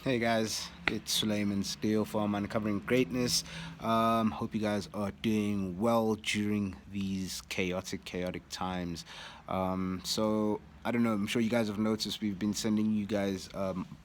Hey guys, it's Suleiman Steele from Uncovering Greatness. Hope you guys are doing well during these chaotic times. I don't know. I'm sure you guys have noticed we've been sending you guys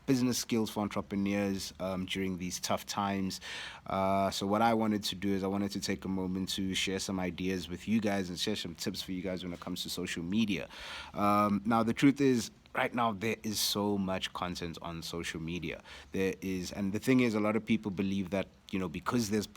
business skills for entrepreneurs during these tough times. So what I wanted to do is I wanted to take a moment to share some ideas with you guys and share some tips for you guys when it comes to social media. Now the truth is right now there is so much content on social media. There is, and the thing is, a lot of people believe that because there's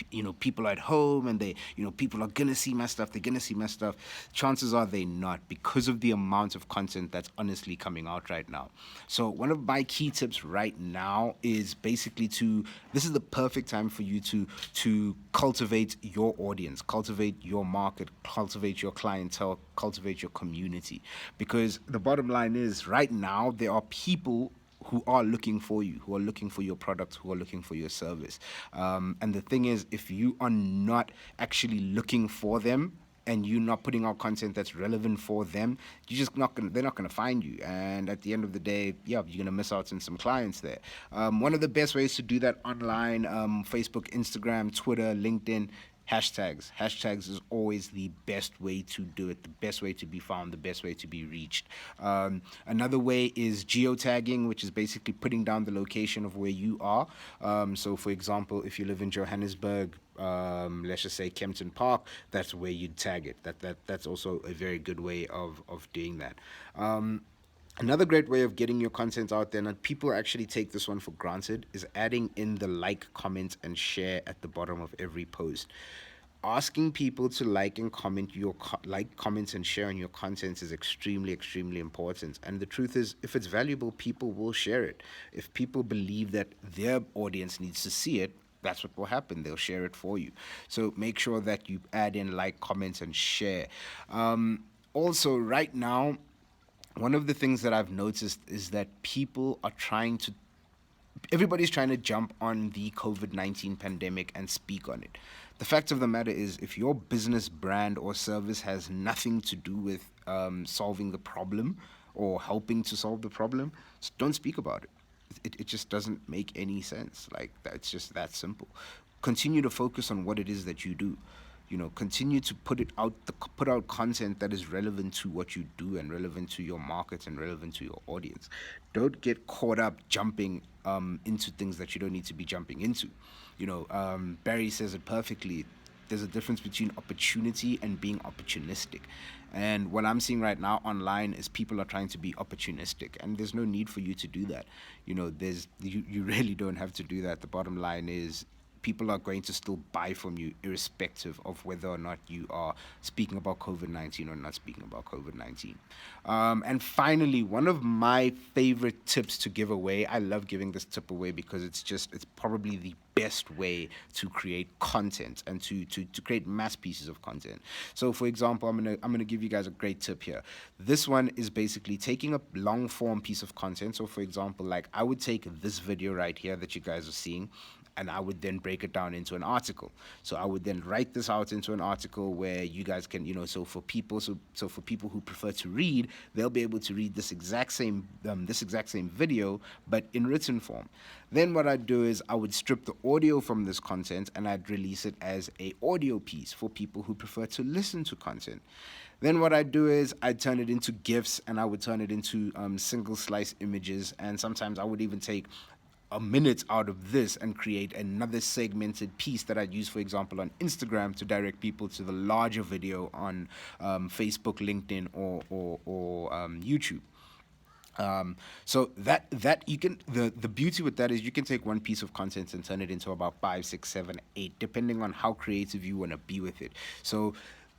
people at home and they people are gonna see my stuff, they're gonna see my stuff. Chances are they not, because of the amount of content that's honestly coming out right now. So one of my key tips right now is basically to this is the perfect time for you to cultivate your audience, cultivate your market, cultivate your clientele, cultivate your community. Because the bottom line is, right now there are people who are looking for you, who are looking for your product, who are looking for your service. And the thing is, if you are not actually looking for them and you're not putting out content that's relevant for them, you're just not gonna. They're not gonna find you. And at the end of the day, yeah, you're gonna miss out on some clients there. One of the best ways to do that online: Facebook, Instagram, Twitter, LinkedIn. Hashtags is always the best way to do it, the best way to be found, the best way to be reached. Another way is geotagging, which is basically putting down the location of where you are. So for example, if you live in Johannesburg, let's just say Kempton Park, that's where you'd tag it. That's also a very good way of doing that. Another great way of getting your content out there, and people actually take this one for granted, is adding in the like, comment, and share at the bottom of every post. Asking people to like and comment like, comments, and share on your content is extremely important. And the truth is, if it's valuable, people will share it. If people believe that their audience needs to see it, that's what will happen. They'll share it for you. So make sure that you add in like, comments, and share. Also, right now, one of the things that I've noticed is that people are trying to everybody's trying to jump on the COVID-19 pandemic and speak on it. The fact of the matter is, if your business, brand, or service has nothing to do with solving the problem or helping to solve the problem, don't speak about it. It just doesn't make any sense. Like, it's just that simple. Continue to focus on what it is that you do. Continue to put out content that is relevant to what you do and relevant to your market and relevant to your audience. Don't get caught up jumping into things that you don't need to be jumping into. Barry says it perfectly. There's a difference between opportunity and being opportunistic. And what I'm seeing right now online is people are trying to be opportunistic, and there's no need for you to do that. You really don't have to do that. The bottom line is, people are going to still buy from you irrespective of whether or not you are speaking about COVID-19 or not speaking about COVID-19. And finally, one of my favorite tips to give away, I love giving this tip away because it's probably the best way to create content and to create mass pieces of content. So for example, I'm gonna give you guys a great tip here. This one is basically taking a long form piece of content. So for example, like, I would take this video right here that you guys are seeing, and I would then break it down into an article. So I would then write this out into an article where you guys can, so for people who prefer to read, they'll be able to read this exact same video, but in written form. Then what I'd do is I would strip the audio from this content and I'd release it as a audio piece for people who prefer to listen to content. Then what I'd do is I'd turn it into GIFs, and I would turn it into single slice images, and sometimes I would even take a minute out of this and create another segmented piece that I'd use, for example, on Instagram to direct people to the larger video on Facebook, LinkedIn, or YouTube. So that you can the beauty with that is you can take one piece of content and turn it into about five, six, seven, eight, depending on how creative you want to be with it. So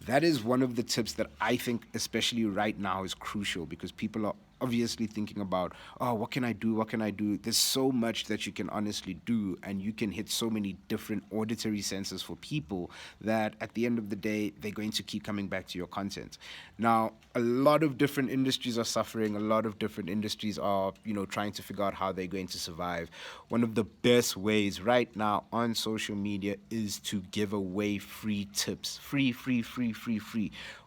that is one of the tips that I think, especially right now, is crucial, because people are obviously thinking about, oh, what can I do? What can I do? There's so much that you can honestly do, and you can hit so many different auditory senses for people that at the end of the day, they're going to keep coming back to your content. Now, a lot of different industries are suffering. A lot of different industries are, trying to figure out how they're going to survive. One of the best ways right now on social media is to give away free tips. Free.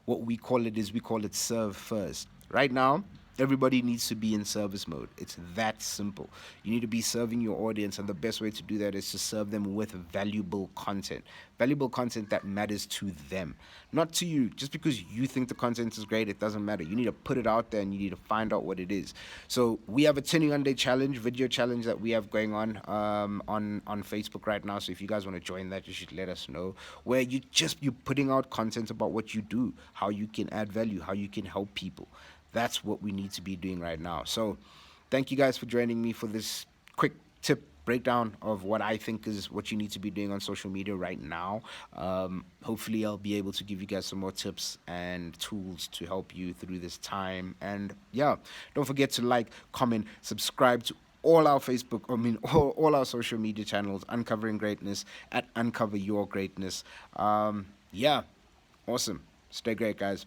What we call it is, we call it serve first. Right now, Everybody needs to be in service mode. It's that simple. You need to be serving your audience, and the best way to do that is to serve them with valuable content that matters to them, not to you. Just because you think the content is great, it doesn't matter. You need to put it out there, and you need to find out what it is. So we have a 21 day challenge, video challenge that we have going on Facebook right now. So if you guys want to join that, you should let us know. Where you're putting out content about what you do, how you can add value, how you can help people. That's what we need to be doing right now. So, thank you guys for joining me for this quick tip breakdown of what I think is what you need to be doing on social media right now. Hopefully, I'll be able to give you guys some more tips and tools to help you through this time. And yeah, don't forget to like, comment, subscribe to all our social media channels, Uncovering Greatness at Uncover Your Greatness. Yeah, awesome. Stay great, guys.